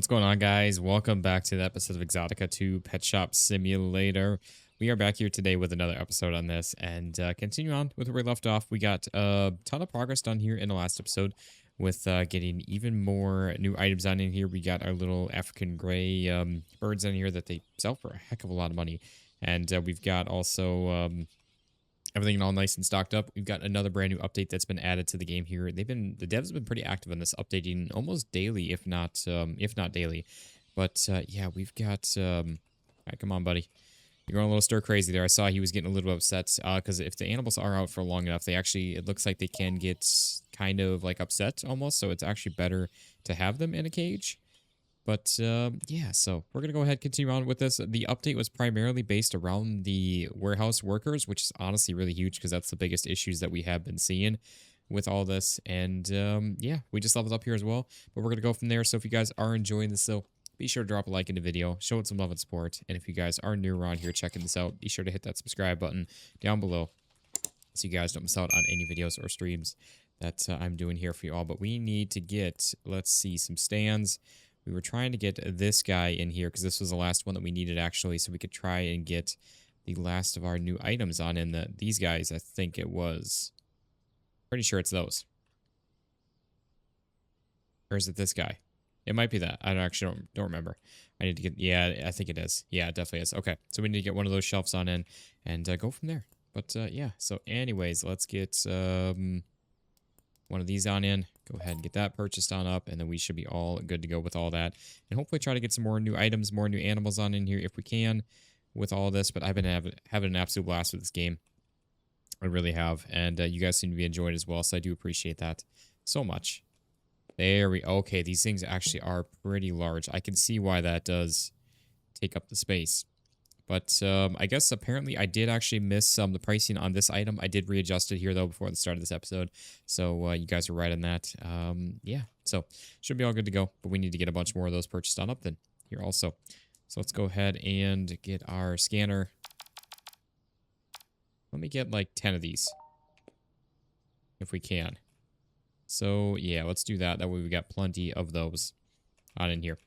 What's going on, guys? Welcome back to the episode of Exotica 2 Pet Shop Simulator. We are back here today with another episode on this and continue on with where we left off. We got a ton of progress done here in the last episode with getting even more new items on in here. We got our little African gray birds on here that they sell for a heck of a lot of money. And we've got also everything all nice and stocked up. We've got another brand new update that's been added to the game here. The devs have been pretty active on this, updating almost daily, if not daily. But yeah, we've got. All right, come on, buddy. You're going a little stir crazy there. I saw he was getting a little upset because if the animals are out for long enough, it looks like they can get kind of like upset almost. So it's actually better to have them in a cage. But yeah, so we're going to go ahead and continue on with this. The update was primarily based around the warehouse workers, which is honestly really huge because that's the biggest issues that we have been seeing with all this. And yeah, we just leveled up here as well. But we're going to go from there. So if you guys are enjoying this, so be sure to drop a like in the video, show it some love and support. And if you guys are new around here checking this out, be sure to hit that subscribe button down below so you guys don't miss out on any videos or streams that I'm doing here for you all. But we need to get, let's see, some stands. We were trying to get this guy in here because this was the last one that we needed actually, so we could try and get the last of our new items on in these guys. I think it was. Pretty sure it's those. Or is it this guy? It might be that. I don't remember. I need to get, yeah, I think it is. Yeah, it definitely is. Okay, so we need to get one of those shelves on in and go from there. But yeah, so anyways, let's get one of these on in. Go ahead and get that purchased on up, and then we should be all good to go with all that. And hopefully try to get some more new items, more new animals on in here if we can with all this. But I've been having an absolute blast with this game. I really have. And you guys seem to be enjoying it as well, so I do appreciate that so much. Okay, these things actually are pretty large. I can see why that does take up the space. But I guess apparently I did actually miss the pricing on this item. I did readjust it here, though, before the start of this episode. So you guys are right on that. Yeah, so should be all good to go. But we need to get a bunch more of those purchased on up then here also. So let's go ahead and get our scanner. Let me get like 10 of these if we can. So yeah, let's do that. That way we got plenty of those on in here.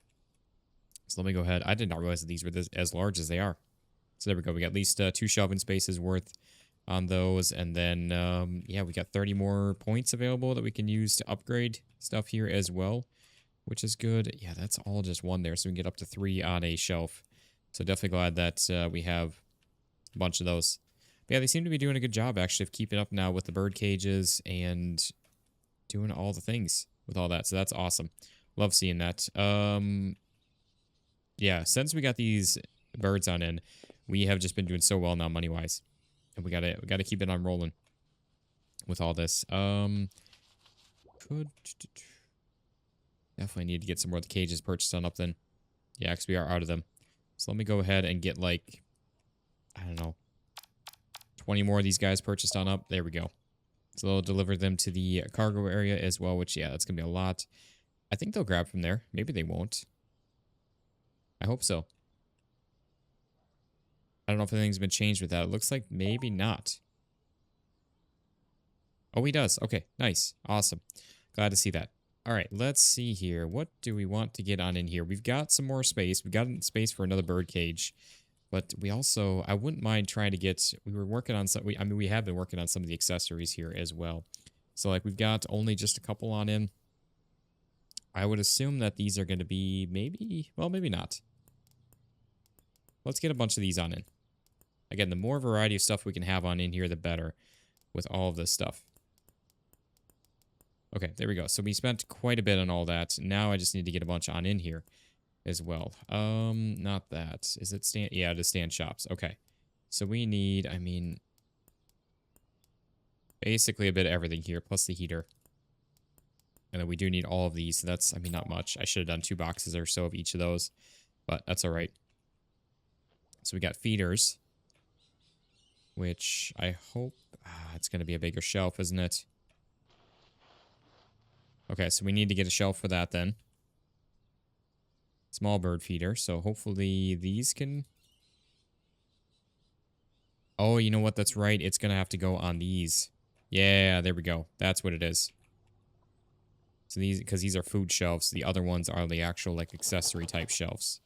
So let me go ahead. I did not realize that these were as large as they are. So there we go. We got at least 2 shelving spaces worth on those. And then, yeah, we got 30 more points available that we can use to upgrade stuff here as well, which is good. Yeah, that's all just one there. So we can get up to 3 on a shelf. So definitely glad that we have a bunch of those. But yeah, they seem to be doing a good job, actually, of keeping up now with the bird cages and doing all the things with all that. So that's awesome. Love seeing that. Yeah, since we got these birds on in, we have just been doing so well now money-wise. And we gotta keep it on rolling with all this. Definitely need to get some more of the cages purchased on up then. Yeah, because we are out of them. So let me go ahead and get like, I don't know, 20 more of these guys purchased on up. There we go. So they'll deliver them to the cargo area as well, which, yeah, that's going to be a lot. I think they'll grab from there. Maybe they won't. I hope so. I don't know if anything's been changed with that. It looks like maybe not. Oh, he does. Okay, nice. Awesome. Glad to see that. All right, let's see here. What do we want to get on in here? We've got some more space. We've got space for another bird cage. But we also, I wouldn't mind trying to get, we were working on some, I mean, we have been working on some of the accessories here as well. So, like, we've got only just a couple on in. I would assume that these are going to be maybe, well, maybe not. Let's get a bunch of these on in. Again, the more variety of stuff we can have on in here, the better with all of this stuff. Okay, there we go. So we spent quite a bit on all that. Now I just need to get a bunch on in here as well. Not that. Is it stand? Yeah, it is stand shops. Okay. So we need, I mean, basically a bit of everything here, plus the heater. And then we do need all of these. So that's, I mean, not much. I should have done 2 boxes or so of each of those, but that's all right. So we got feeders, which I hope it's going to be a bigger shelf, isn't it? Okay, so we need to get a shelf for that then. Small bird feeder, so hopefully these can... Oh, you know what? That's right. It's going to have to go on these. Yeah, there we go. That's what it is. So these, because these are food shelves, the other ones are the actual like accessory type shelves.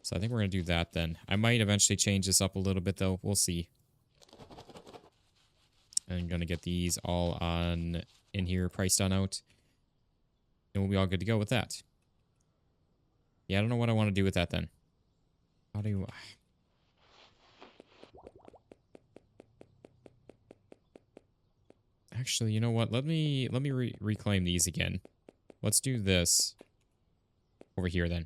So I think we're going to do that then. I might eventually change this up a little bit though. We'll see. I'm going to get these all on in here priced on out. And we'll be all good to go with that. Yeah, I don't know what I want to do with that then. How do you... Actually, you know what? Let me reclaim these again. Let's do this over here then.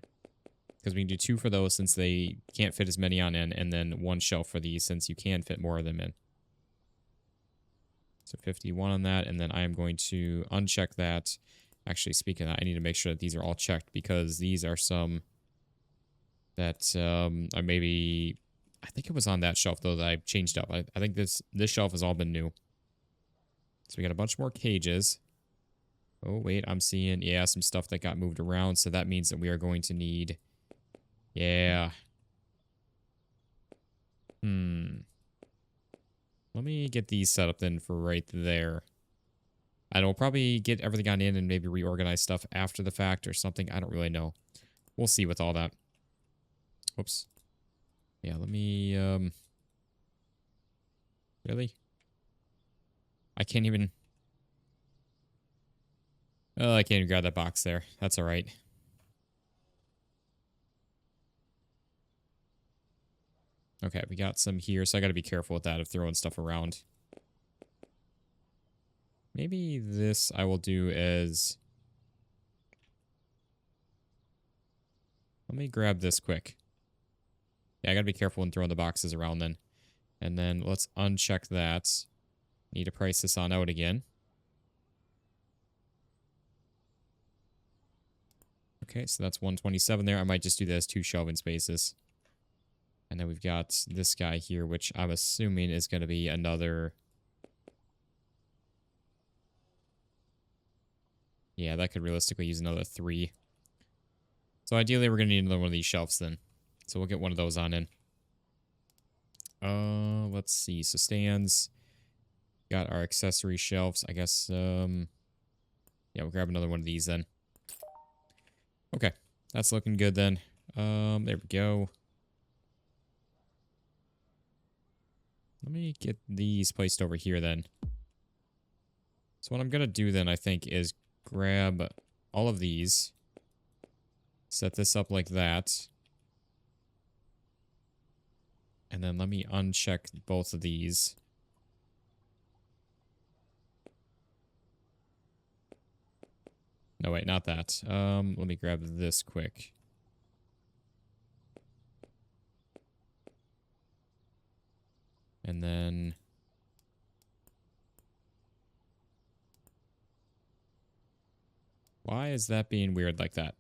Because we can do 2 for those since they can't fit as many on in, and then 1 shelf for these since you can fit more of them in. So 51 on that, and then I am going to uncheck that. Actually, speaking of that, I need to make sure that these are all checked because these are some that I maybe... I think it was on that shelf, though, that I changed up. I think this shelf has all been new. So we got a bunch more cages. Oh, wait, I'm seeing, yeah, some stuff that got moved around. So that means that we are going to need... Yeah. Let me get these set up then for right there. I will probably get everything on in and maybe reorganize stuff after the fact or something. I don't really know. We'll see with all that. Whoops. Yeah, let me, really? I can't even... Oh, I can't even grab that box there. That's all right. Okay, we got some here, so I gotta be careful with that of throwing stuff around. Maybe this I will do as... Let me grab this quick. Yeah, I gotta be careful when throwing the boxes around then. And then let's uncheck that. Need to price this on out again. Okay, so that's 127 there. I might just do that as 2 shelving spaces. And then we've got this guy here, which I'm assuming is going to be another... Yeah, that could realistically use another 3. So ideally, we're going to need another one of these shelves then. So we'll get one of those on in. Let's see. So stands. Got our accessory shelves. I guess, yeah, we'll grab another one of these then. Okay, that's looking good then. There we go. Let me get these placed over here then. So what I'm going to do then, I think, is grab all of these. Set this up like that. And then let me uncheck both of these. No, wait, not that. Let me grab this quick. And then... Why is that being weird like that?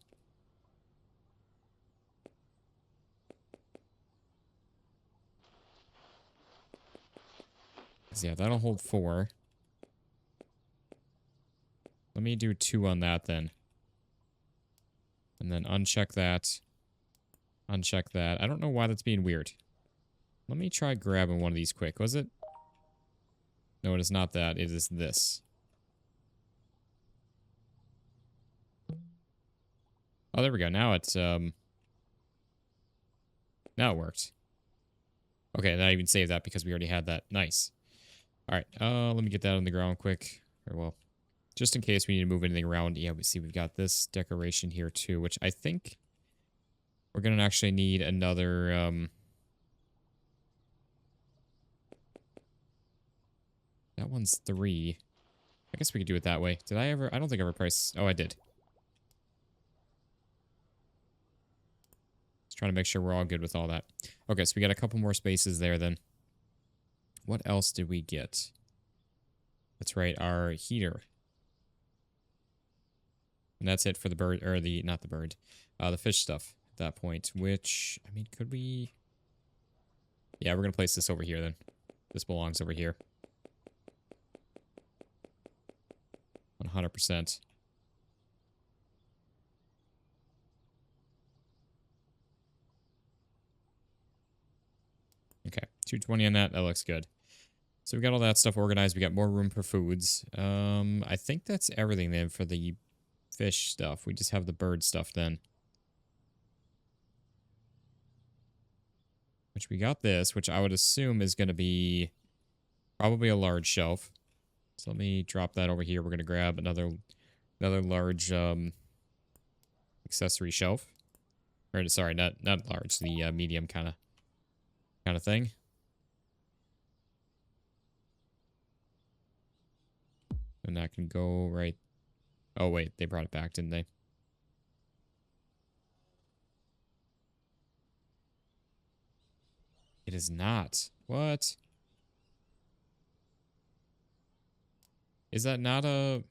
Yeah, that'll hold 4. Let me do 2 on that then. And then uncheck that. Uncheck that. I don't know why that's being weird. Let me try grabbing one of these quick. Was it? No, it is not that. It is this. Oh, there we go. Now it's, now it worked. Okay, and I even saved that because we already had that. Nice. All right, let me get that on the ground quick. Or, well, just in case we need to move anything around. Yeah, we see we've got this decoration here too, which I think we're going to actually need another, that one's 3. I guess we could do it that way. Did I ever? I don't think I ever priced. Oh, I did. Just trying to make sure we're all good with all that. Okay, so we got a couple more spaces there then. What else did we get? That's right, our heater. And that's it for the bird, or the, not the bird, the fish stuff at that point, which, I mean, could we? Yeah, we're going to place this over here then. This belongs over here. 100%. Okay, 220 on that. That looks good. So we got all that stuff organized. We got more room for foods. I think that's everything then for the fish stuff. We just have the bird stuff then. Which we got this, which I would assume is going to be probably a large shelf. So let me drop that over here. We're going to grab another large accessory shelf. Or sorry, not large, the medium kind of thing. And that can go right. Oh wait, they brought it back, didn't they? It is not. What? Is that not a...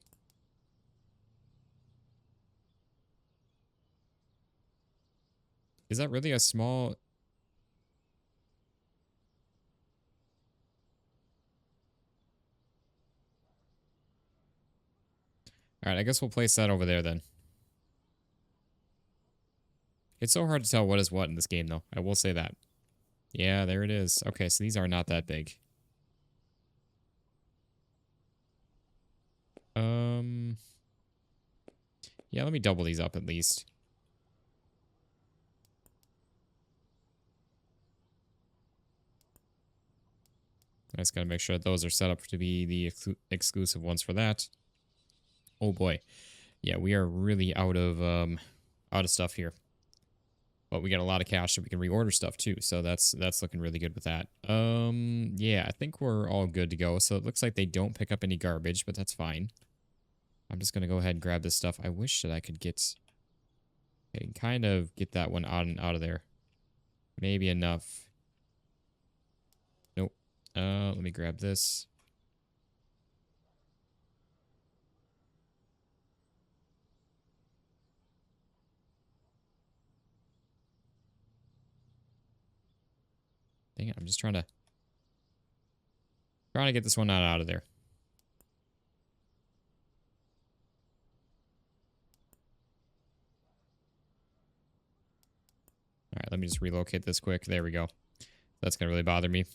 Is that really a small... Alright, I guess we'll place that over there then. It's so hard to tell what is what in this game, though. I will say that. Yeah, there it is. Okay, so these are not that big. Yeah, let me double these up at least. I just gotta make sure that those are set up to be the exclusive ones for that. Oh boy. Yeah, we are really out of stuff here. But we got a lot of cash so we can reorder stuff too. So that's looking really good with that. Yeah, I think we're all good to go. So it looks like they don't pick up any garbage, but that's fine. I'm just gonna go ahead and grab this stuff. I wish that I could get... I can kind of get that one out of there. Maybe enough. Nope. Let me grab this. Dang it, I'm just trying to get this one out of there. All right, let me just relocate this quick. There we go. That's gonna really bother me.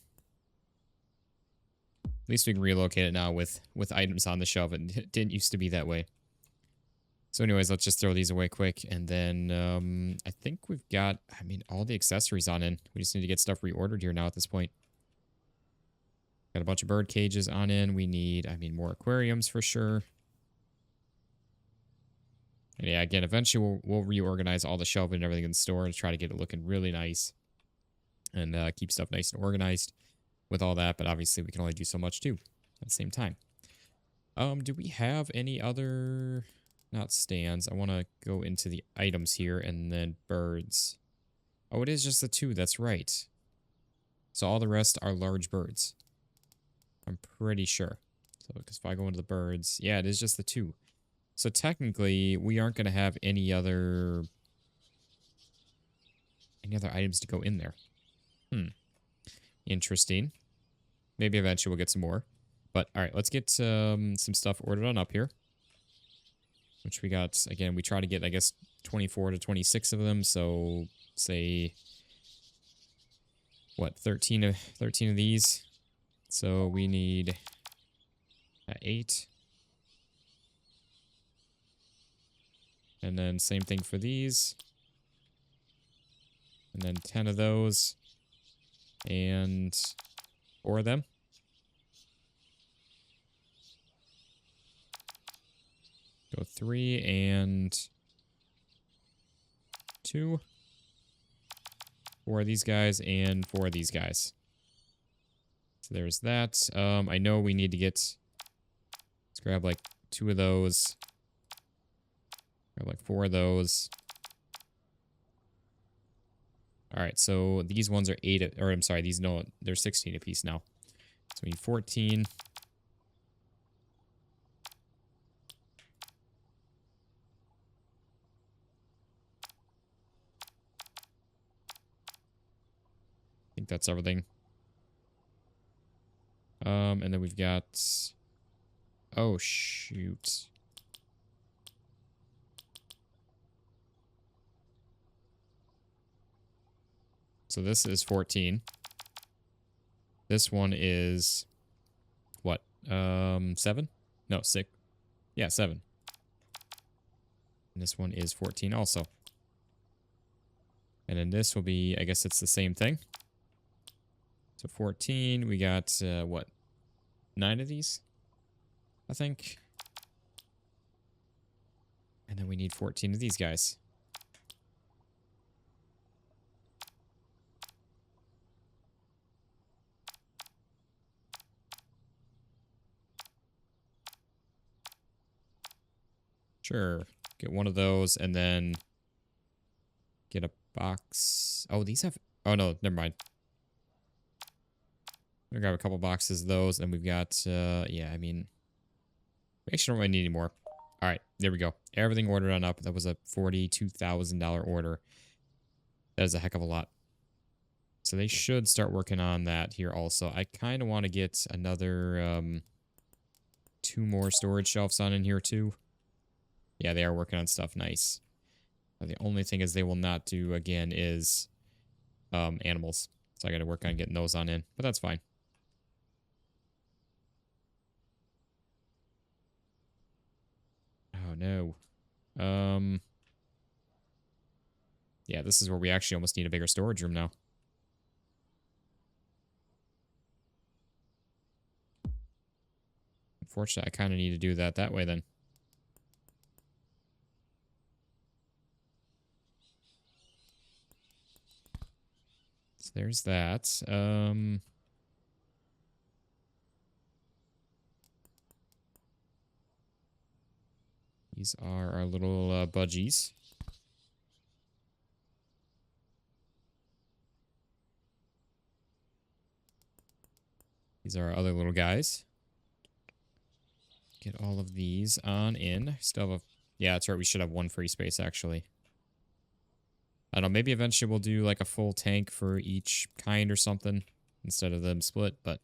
At least we can relocate it now with items on the shelf. It didn't used to be that way. So anyways, let's just throw these away quick. And then I think we've got, I mean, all the accessories on in. We just need to get stuff reordered here now at this point. Got a bunch of bird cages on in. We need, I mean, more aquariums for sure. And yeah, again, eventually we'll reorganize all the shelving and everything in the store and try to get it looking really nice. And keep stuff nice and organized with all that. But obviously we can only do so much too at the same time. Do we have any other... Not stands. I want to go into the items here and then birds. Oh, it is just the two. That's right. So all the rest are large birds. I'm pretty sure. So because if I go into the birds, yeah, it is just the two. So technically, we aren't going to have any other items to go in there. Interesting. Maybe eventually we'll get some more. But all right, let's get some stuff ordered on up here. Which we got, again, we try to get, I guess, 24 to 26 of them. So, say, what, 13 of these. So, we need 8. And then same thing for these. And then 10 of those. And 4 of them. Go 3 and 2. 4 of these guys and 4 of these guys. So there's that. I know we need to get... Let's grab like 2 of those. Grab like 4 of those. Alright, so these ones are 8... Or I'm sorry, these no, they're 16 apiece now. So we need 14... I think that's everything. And then we've got... Oh, shoot. So this is 14. This one is... What? 7? No, 6. Yeah, 7. And this one is 14 also. And then this will be, I guess it's the same thing. So 14, we got, what, 9 of these, I think. And then we need 14 of these guys. Sure. Get one of those and then get a box. Oh, these have... Oh, no, never mind. We'll grab a couple boxes of those. And we've got... yeah, I mean... We actually don't really need any more. All right, there we go. Everything ordered on up. That was a $42,000 order. That is a heck of a lot. So they should start working on that here also. I kind of want to get another 2 more storage shelves on in here too. Yeah, they are working on stuff. Nice. The only thing is they will not do, again, is animals. So I got to work on getting those on in. But that's fine. Oh, no. Yeah, this is where we actually almost need a bigger storage room now. Unfortunately, I kind of need to do that way then. So there's that. These are our little budgies. These are our other little guys. Get all of these on in. Still have a... Yeah, that's right. We should have 1 free space, actually. I don't know. Maybe eventually we'll do like a full tank for each kind or something instead of them split, but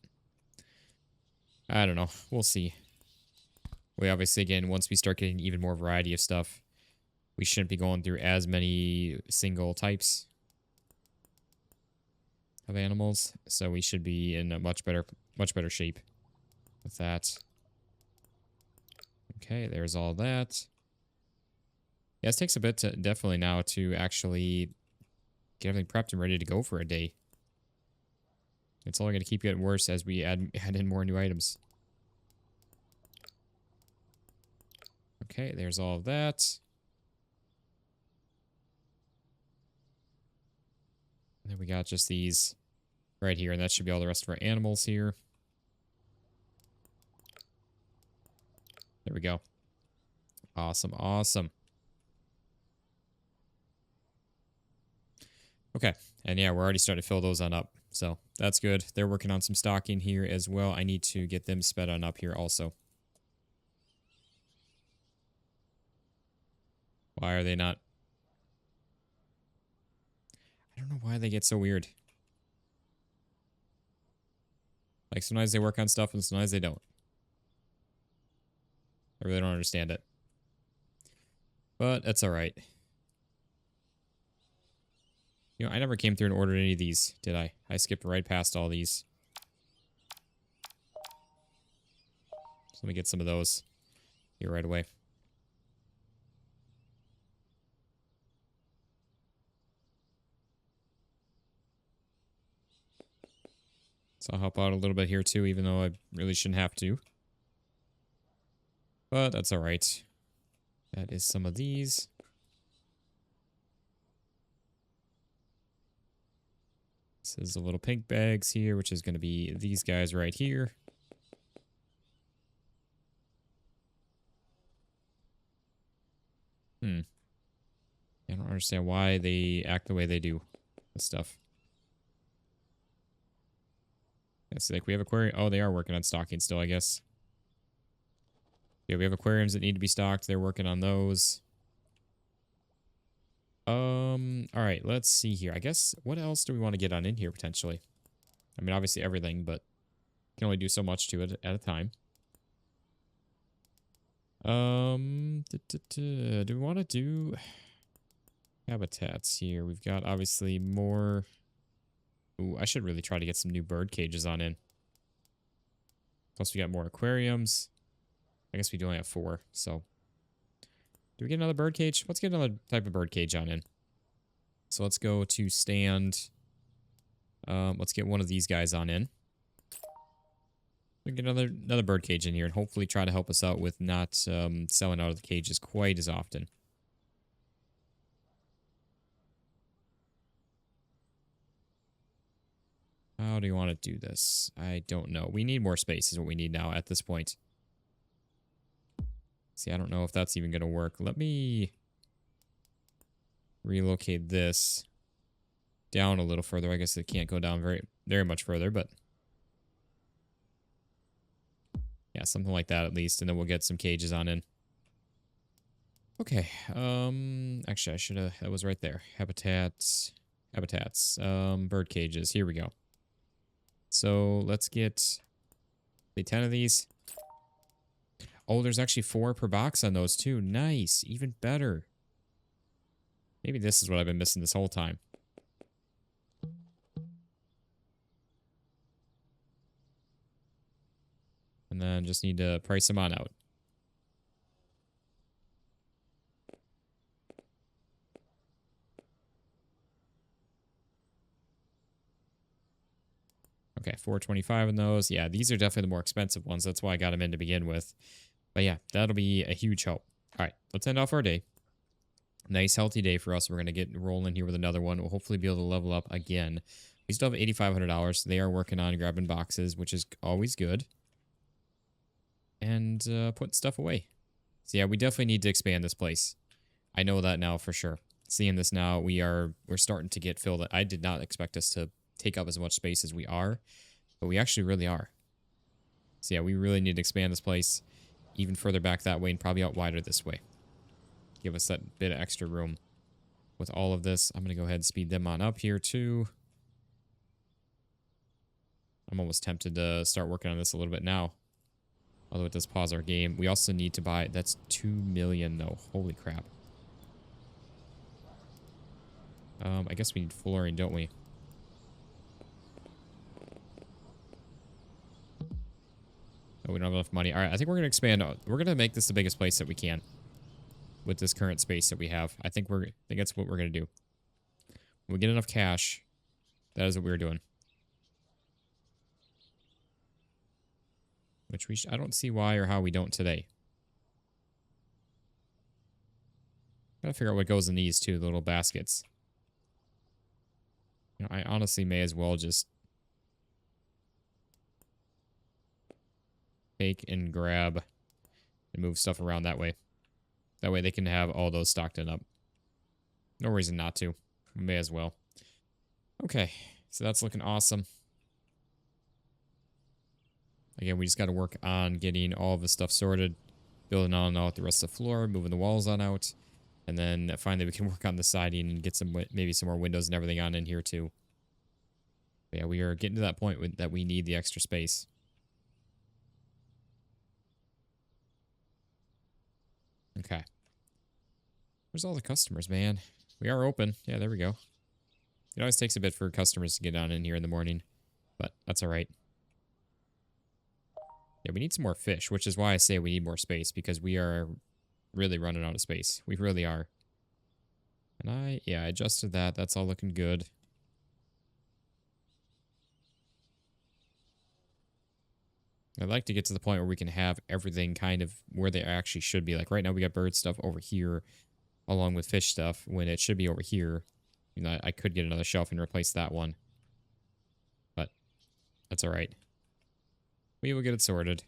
I don't know. We'll see. We obviously, again, once we start getting even more variety of stuff, we shouldn't be going through as many single types of animals. So we should be in a much better shape with that. Okay, there's all that. Yeah, it takes a bit to definitely now to actually get everything prepped and ready to go for a day. It's only going to keep getting worse as we add in more new items. Okay, there's all of that. And then we got just these right here, and that should be all the rest of our animals here. There we go. Awesome, awesome. Okay, and yeah, we're already starting to fill those on up, so that's good. They're working on some stocking here as well. I need to get them sped on up here also. Why are they not? I don't know why they get so weird. Like, sometimes they work on stuff and sometimes they don't. I really don't understand it. But that's alright. You know, I never came through and ordered any of these, did I? I skipped right past all these. So let me get some of those here right away. So I'll help out a little bit here too, even though I really shouldn't have to. But that's alright. That is some of these. This is the little pink bags here, which is going to be these guys right here. I don't understand why they act the way they do with stuff. It's like we have aquarium. Oh, they are working on stocking still, I guess. Yeah, we have aquariums that need to be stocked. They're working on those. All right, let's see here. I guess, what else do we want to get on in here, potentially? I mean, obviously everything, but you can only do so much to it at a time. Do we want to do habitats here? We've got, obviously, more... Ooh, I should really try to get some new bird cages on in. Plus, we got more aquariums. I guess we do only have 4, so... Do we get another bird cage? Let's get another type of bird cage on in. So let's go to stand. Let's get one of these guys on in. We get another bird cage in here and hopefully try to help us out with not selling out of the cages quite as often. How do you want to do this? I don't know. We need more space is what we need now at this point. See, I don't know if that's even going to work. Let me relocate this down a little further. I guess it can't go down very much further, but yeah, something like that at least, and then we'll get some cages on in. Okay. Actually, I should have. That was right there. Habitats. Bird cages. Here we go. So let's get, say, 10 of these. Oh, there's actually 4 per box on those too. Nice. Even better. Maybe this is what I've been missing this whole time. And then just need to price them on out. Okay, 425 in those. Yeah, these are definitely the more expensive ones. That's why I got them in to begin with. But yeah, that'll be a huge help. All right, let's end off our day. Nice, healthy day for us. We're going to get rolling here with another one. We'll hopefully be able to level up again. We still have $8,500. So they are working on grabbing boxes, which is always good. And putting stuff away. So yeah, we definitely need to expand this place. I know that now for sure. Seeing this now, we're starting to get filled. I did not expect us to take up as much space as we are, but we actually really are. So yeah, we really need to expand this place even further back that way and probably out wider this way. Give us that bit of extra room. With all of this, I'm going to go ahead and speed them on up here too. I'm almost tempted to start working on this a little bit now. Although it does pause our game. We also need to buy, that's 2 million though. Holy crap. I guess we need flooring, don't we? Oh, we don't have enough money. All right, I think we're going to expand. We're going to make this the biggest place that we can with this current space that we have. I think that's what we're going to do. When we get enough cash, that is what we're doing. Which I don't see why or how we don't today. Gotta figure out what goes in these two little baskets. You know, I honestly may as well just take and grab and move stuff around that way. That way they can have all those stocked in up. No reason not to. We may as well. Okay, so that's looking awesome. Again, we just got to work on getting all of the stuff sorted, building on out the rest of the floor, moving the walls on out, and then finally we can work on the siding and get maybe some more windows and everything on in here too. But yeah, we are getting to that point that we need the extra space. Okay. Where's all the customers, man? We are open. Yeah, there we go. It always takes a bit for customers to get on in here in the morning, but that's all right. Yeah, we need some more fish, which is why I say we need more space, because we are really running out of space. We really are. And I adjusted that. That's all looking good. I'd like to get to the point where we can have everything kind of where they actually should be. Like right now we got bird stuff over here along with fish stuff when it should be over here. You know, I could get another shelf and replace that one. But that's all right. We will get it sorted.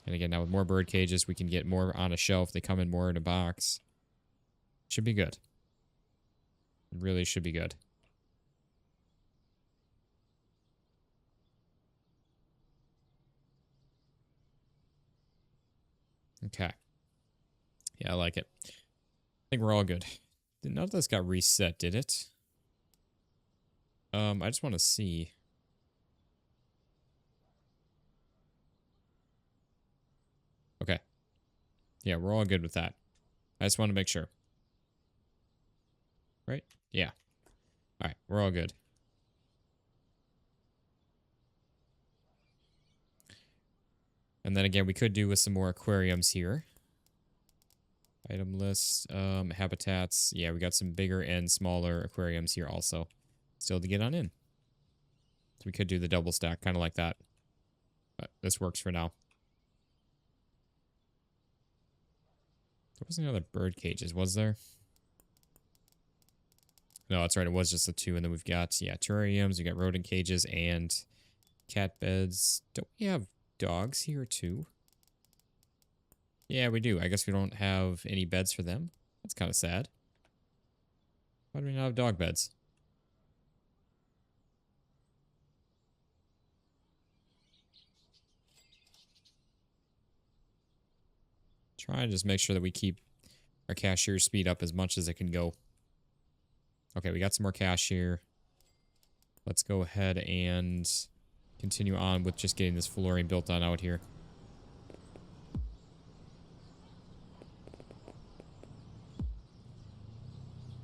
And again, now with more bird cages, we can get more on a shelf. They come in more in a box. Should be good. It really should be good. Okay. Yeah, I like it. I think we're all good. None of this got reset, did it? I just want to see. Okay. Yeah, we're all good with that. I just want to make sure. Right? Yeah. All right, we're all good. And then again, we could do with some more aquariums here. Item list, habitats. Yeah, we got some bigger and smaller aquariums here also. Still to get on in. So we could do the double stack, kind of like that. But this works for now. There wasn't any other bird cages, was there? No, that's right. It was just the two. And then we've got, yeah, terrariums. We got rodent cages and cat beds. Don't we have dogs here too? Yeah, we do. I guess we don't have any beds for them. That's kind of sad. Why do we not have dog beds? Try and just make sure that we keep our cashier speed up as much as it can go. Okay, we got some more cashier. Let's go ahead and continue on with just getting this flooring built on out here.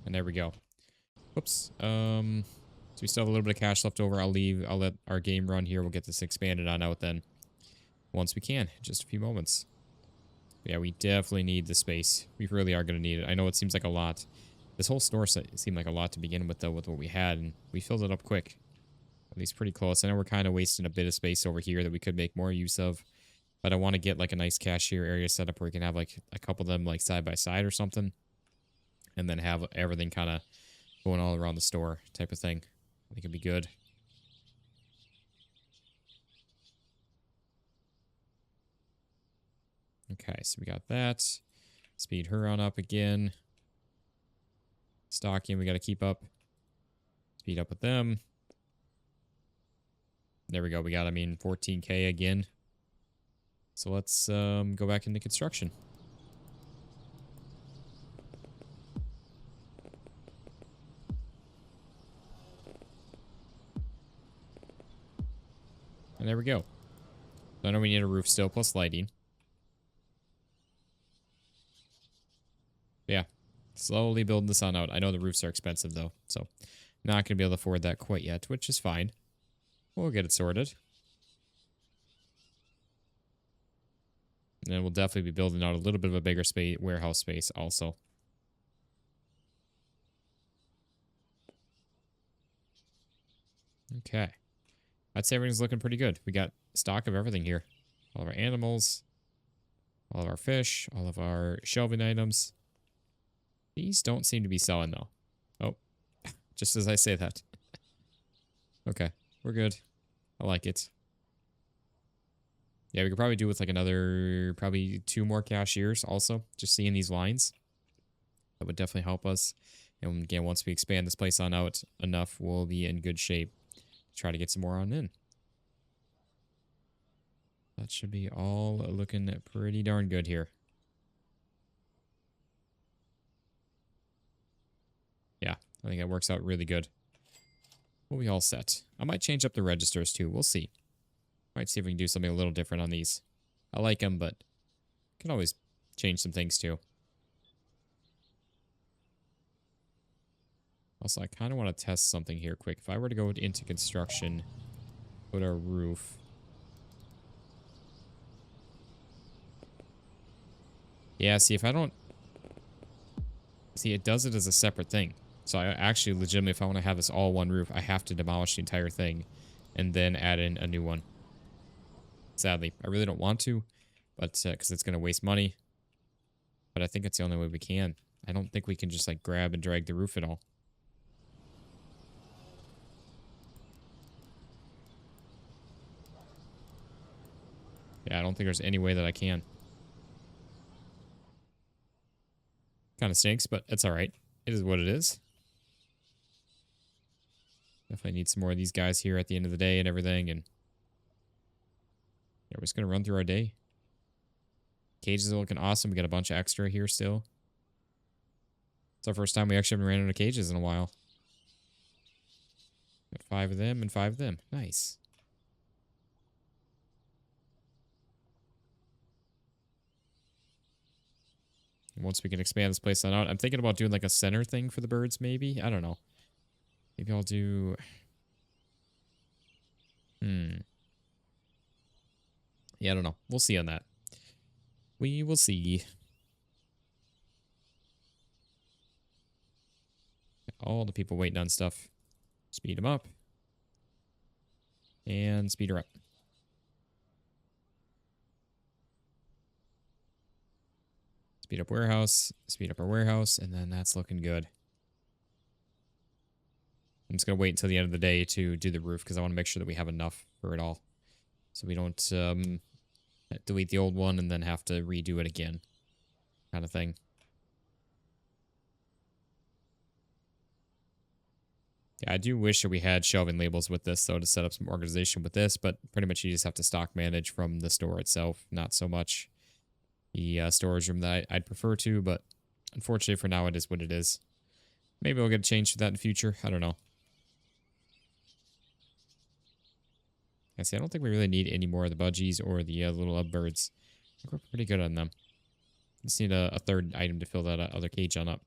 And there we go. Whoops. So we still have a little bit of cash left over. I'll let our game run here. We'll get this expanded on out then. Once we can. Just a few moments. But yeah, we definitely need the space. We really are going to need it. I know it seems like a lot. This whole store seemed like a lot to begin with, though, with what we had. And we filled it up quick. At least pretty close. I know we're kind of wasting a bit of space over here that we could make more use of. But I want to get like a nice cashier area set up where we can have like a couple of them like side by side or something. And then have everything kind of going all around the store type of thing. I think it'd be good. Okay, so we got that. Speed her on up again. Stocking, we got to keep up. Speed up with them. There we go. We got, 14K again. So let's go back into construction. And there we go. So I know we need a roof still, plus lighting. Yeah. Slowly building the sun out. I know the roofs are expensive, though. So not going to be able to afford that quite yet, which is fine. We'll get it sorted. And then we'll definitely be building out a little bit of a bigger space, warehouse space also. Okay. I'd say everything's looking pretty good. We got stock of everything here. All of our animals, all of our fish, all of our shelving items. These don't seem to be selling, though. Oh, just as I say that. Okay, we're good. I like it. Yeah, we could probably do with like another, probably 2 more cashiers also. Just seeing these lines. That would definitely help us. And again, once we expand this place on out enough, we'll be in good shape. Try to get some more on in. That should be all looking pretty darn good here. Yeah, I think that works out really good. We'll be all set. I might change up the registers too. We'll see. Might see if we can do something a little different on these. I like them, but can always change some things too. Also, I kind of want to test something here quick. If I were to go into construction, put our roof. Yeah, see, if I don't... See, it does it as a separate thing. So I actually, legitimately, if I want to have this all one roof, I have to demolish the entire thing and then add in a new one. Sadly, I really don't want to, but because it's going to waste money. But I think it's the only way we can. I don't think we can just like grab and drag the roof at all. Yeah, I don't think there's any way that I can. Kind of stinks, but it's alright. It is what it is. Definitely need some more of these guys here at the end of the day and everything. And yeah, we're just going to run through our day. Cages are looking awesome. We got a bunch of extra here still. It's our first time we actually haven't ran out of cages in a while. Got 5 of them and 5 of them. Nice. Once we can expand this place on out, I'm thinking about doing like a center thing for the birds, maybe. I don't know. Maybe I'll do... Yeah, Yeah, I don't know. We'll see on that. We will see. All the people waiting on stuff. Speed them up. And speed her up. Speed up warehouse. Speed up our warehouse. And then that's looking good. I'm just going to wait until the end of the day to do the roof because I want to make sure that we have enough for it all. So we don't delete the old one and then have to redo it again. Kind of thing. Yeah, I do wish that we had shelving labels with this, though, to set up some organization with this, but pretty much you just have to stock manage from the store itself, not so much the storage room that I'd prefer to, but unfortunately for now it is what it is. Maybe we'll get a change to that in the future. I don't know. I see, I don't think we really need any more of the budgies or the little birds. I think we're pretty good on them. Just need a third item to fill that other cage on up.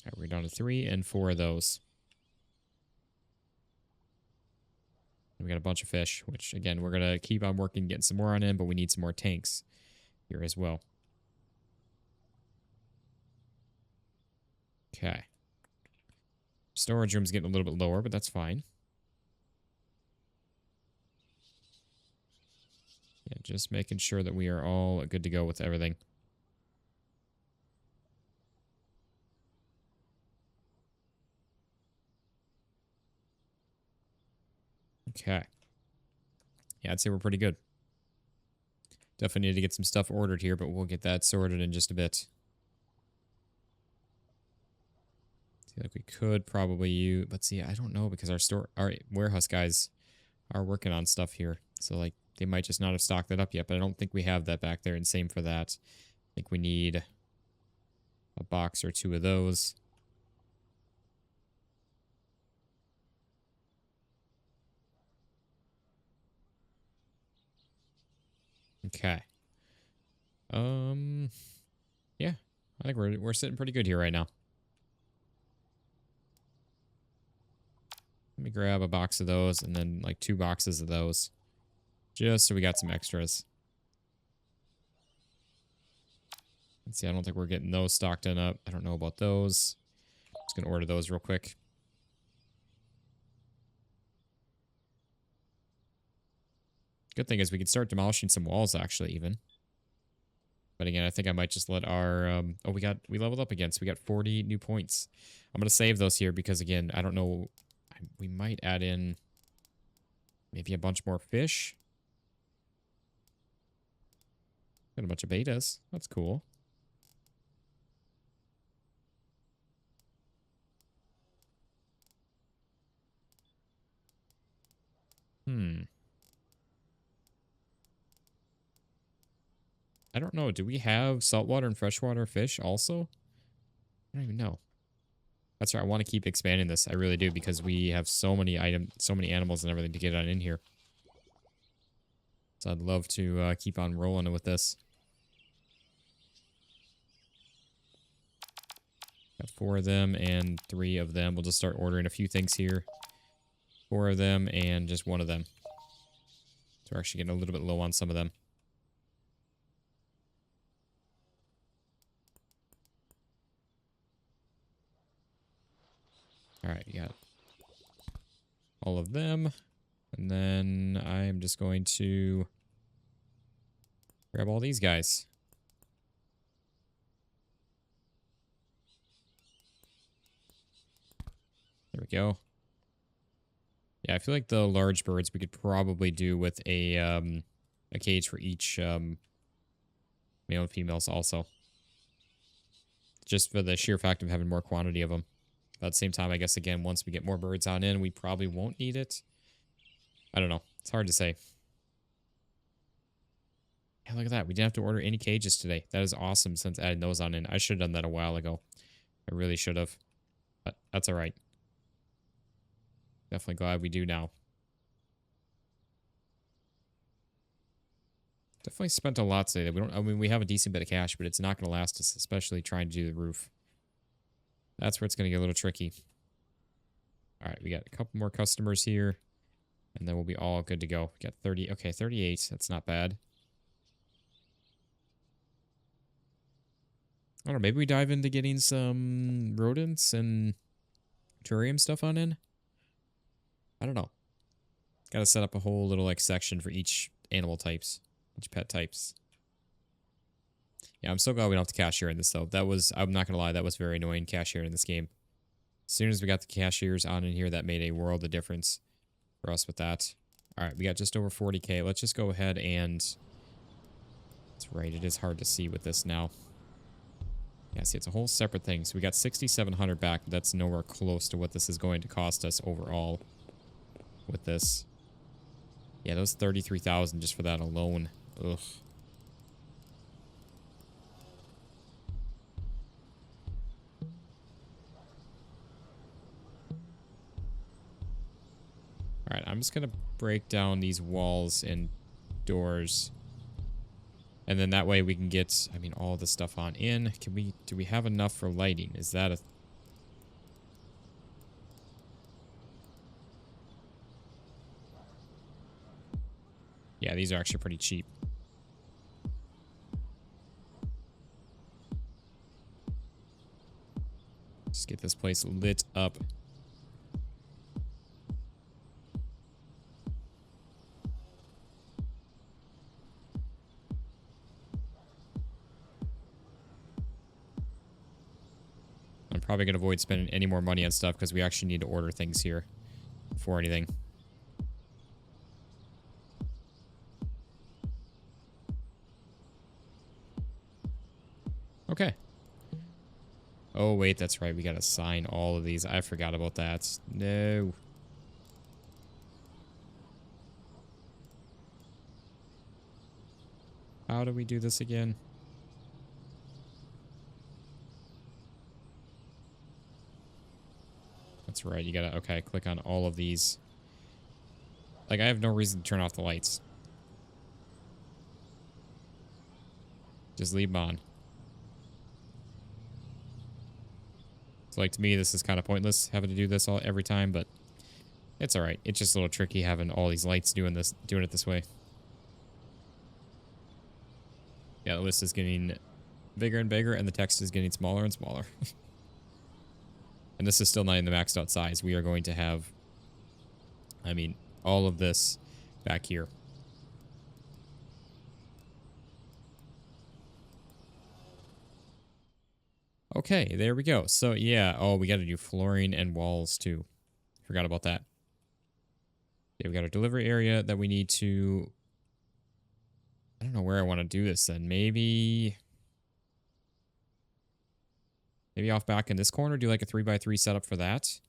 All right, we're down to 3 and 4 of those. We got a bunch of fish, which, again, we're going to keep on working, getting some more on in, but we need some more tanks here as well. Okay. Storage room's getting a little bit lower, but that's fine. Yeah, just making sure that we are all good to go with everything. Okay. Yeah, I'd say we're pretty good. Definitely need to get some stuff ordered here, but we'll get that sorted in just a bit. Feel like we could probably use, but see, I don't know because our warehouse guys are working on stuff here. So like they might just not have stocked that up yet, but I don't think we have that back there. And same for that. I think we need a box or 2 of those. Okay. Yeah, I think we're sitting pretty good here right now. Let me grab a box of those and then like 2 boxes of those. Just so we got some extras. Let's see, I don't think we're getting those stocked in up. I don't know about those. Just gonna order those real quick. Good thing is we can start demolishing some walls actually even. But again, I think I might just let our oh, we leveled up again, so we got 40 new points. I'm gonna save those here because again, I don't know, we might add in maybe a bunch more fish. Got a bunch of betas. That's cool. I don't know. Do we have saltwater and freshwater fish also? I don't even know. That's right. I want to keep expanding this. I really do because we have so many animals and everything to get on in here. So I'd love to keep on rolling with this. Got 4 of them and 3 of them. We'll just start ordering a few things here. 4 of them and just 1 of them. So we're actually getting a little bit low on some of them. All right, you got all of them. And then I'm just going to grab all these guys. There we go. Yeah, I feel like the large birds we could probably do with a cage for each male and females also. Just for the sheer fact of having more quantity of them. But at the same time, I guess, again, once we get more birds on in, we probably won't need it. I don't know. It's hard to say. Yeah, look at that. We didn't have to order any cages today. That is awesome since adding those on in. I should have done that a while ago. I really should have. But that's all right. Definitely glad we do now. Definitely spent a lot today. I mean, we have a decent bit of cash, but it's not going to last us, especially trying to do the roof. That's where it's going to get a little tricky. All right, we got a couple more customers here. And then we'll be all good to go. Got 30. Okay, 38. That's not bad. I don't know. Maybe we dive into getting some rodents and terrarium stuff on in. I don't know. Got to set up a whole little like section for each animal types, each pet types. Yeah, I'm so glad we don't have to cashier in this though. That was, I'm not gonna lie, that was very annoying cashier in this game. As soon as we got the cashiers on in here, that made a world of difference for us with that. All right, we got just over 40K. Let's just go ahead and... That's right, it is hard to see with this now. Yeah, see, it's a whole separate thing. So we got 6,700 back, but that's nowhere close to what this is going to cost us overall with this. Yeah, those 33,000 just for that alone. Ugh. Alright, I'm just going to break down these walls and doors. And then that way we can get, I mean, all the stuff on in. Can we, do we have enough for lighting? Is that a... Yeah, these are actually pretty cheap. Just get this place lit up. I'm probably going to avoid spending any more money on stuff because we actually need to order things here before anything. Okay. Oh, wait, that's right. We got to sign all of these. I forgot about that. No. How do we do this again? That's right. You got to, okay, click on all of these. Like, I have no reason to turn off the lights. Just leave them on. So, like, to me, this is kind of pointless, having to do this all every time, but it's all right. It's just a little tricky having all these lights doing it this way. Yeah, the list is getting bigger and bigger, and the text is getting smaller and smaller. And this is still not in the maxed out size. We are going to have, I mean, all of this back here. Okay, there we go. So, yeah. Oh, we got to do flooring and walls, too. Forgot about that. Okay, we got our delivery area that we need to... I don't know where I want to do this, then. Maybe off back in this corner, do like a 3x3 setup for that.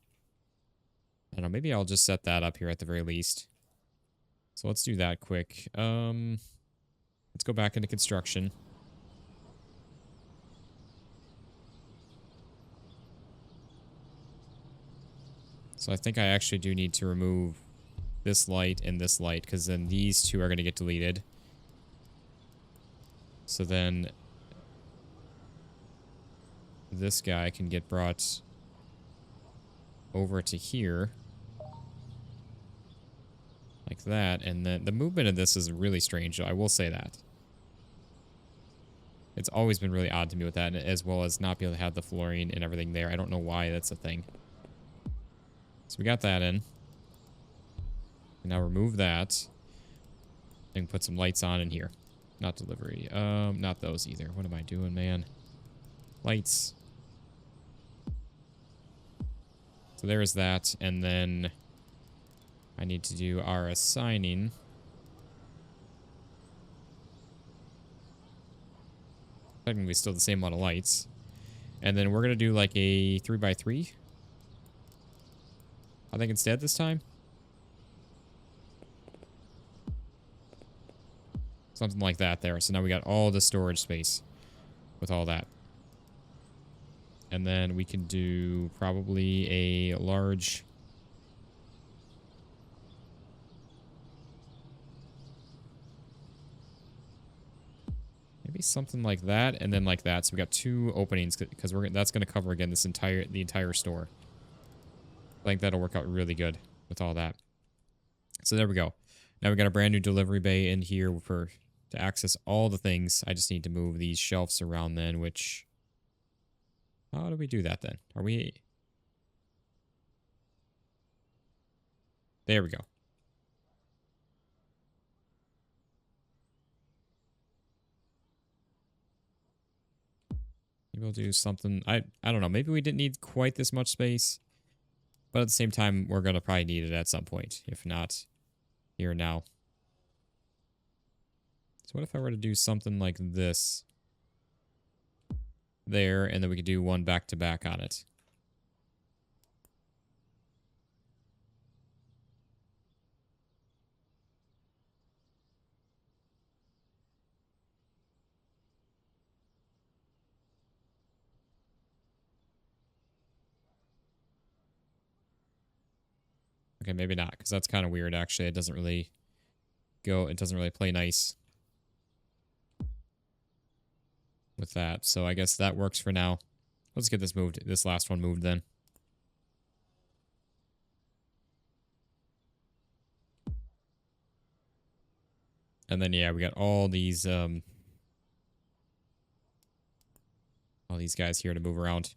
I don't know. Maybe I'll just set that up here at the very least. So, let's do that quick. Let's go back into construction. So I think I actually do need to remove this light and this light, because then these two are going to get deleted. So then this guy can get brought over to here. Like that. And then the movement of this is really strange, I will say that. It's always been really odd to me with that, as well as not be able to have the flooring and everything there. I don't know why that's a thing. So we got that in. And now remove that. And put some lights on in here. Not delivery. Not those either. What am I doing, man? Lights. So there's that. And then I need to do our assigning. Technically still the same amount of lights. And then we're going to do like a 3x3. I think instead this time. Something like that there. So now we got all the storage space with all that. And then we can do probably a large... Maybe something like that and then like that. So we got two openings because that's going to cover again the entire store. I think that'll work out really good with all that. So there we go. Now we got a brand new delivery bay in here to access all the things. I just need to move these shelves around then, which... How do we do that then? Are we... There we go. Maybe we'll do something... I don't know. Maybe we didn't need quite this much space. But at the same time, we're going to probably need it at some point. If not, here and now. So what if I were to do something like this? There, and then we could do one back-to-back on it. Okay, maybe not, because that's kind of weird, actually. It doesn't really play nice with that. So I guess that works for now. Let's get this last one moved then. And then, yeah, we got all these guys here to move around.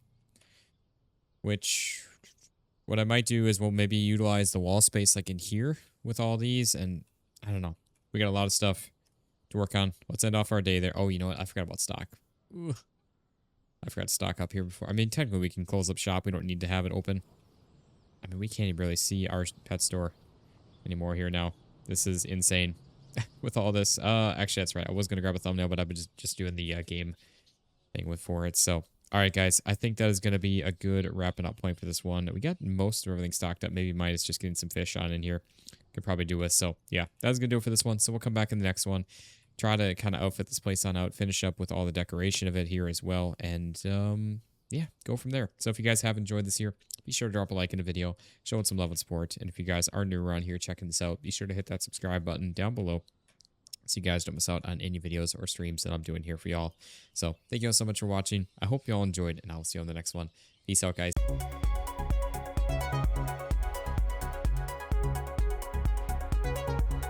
Which... What I might do is we'll maybe utilize the wall space like in here with all these. And I don't know. We got a lot of stuff to work on. Let's end off our day there. Oh, you know what? I forgot about stock. Ooh. I forgot to stock up here before. I mean, technically we can close up shop. We don't need to have it open. I mean, we can't even really see our pet store anymore here now. This is insane with all this. Actually, that's right. I was going to grab a thumbnail, but I've been just doing the game thing for it. So... All right, guys, I think that is going to be a good wrapping up point for this one. We got most of everything stocked up, maybe minus just getting some fish on in here. Could probably do with. So, yeah, that's going to do it for this one. So we'll come back in the next one. Try to kind of outfit this place on out, finish up with all the decoration of it here as well. And, yeah, go from there. So if you guys have enjoyed this here, be sure to drop a like in the video, show it some love and support. And if you guys are new around here checking this out, be sure to hit that subscribe button down below, so you guys don't miss out on any videos or streams that I'm doing here for y'all. So thank you all so much for watching. I hope you all enjoyed, and I'll see you on the next one. Peace out, guys.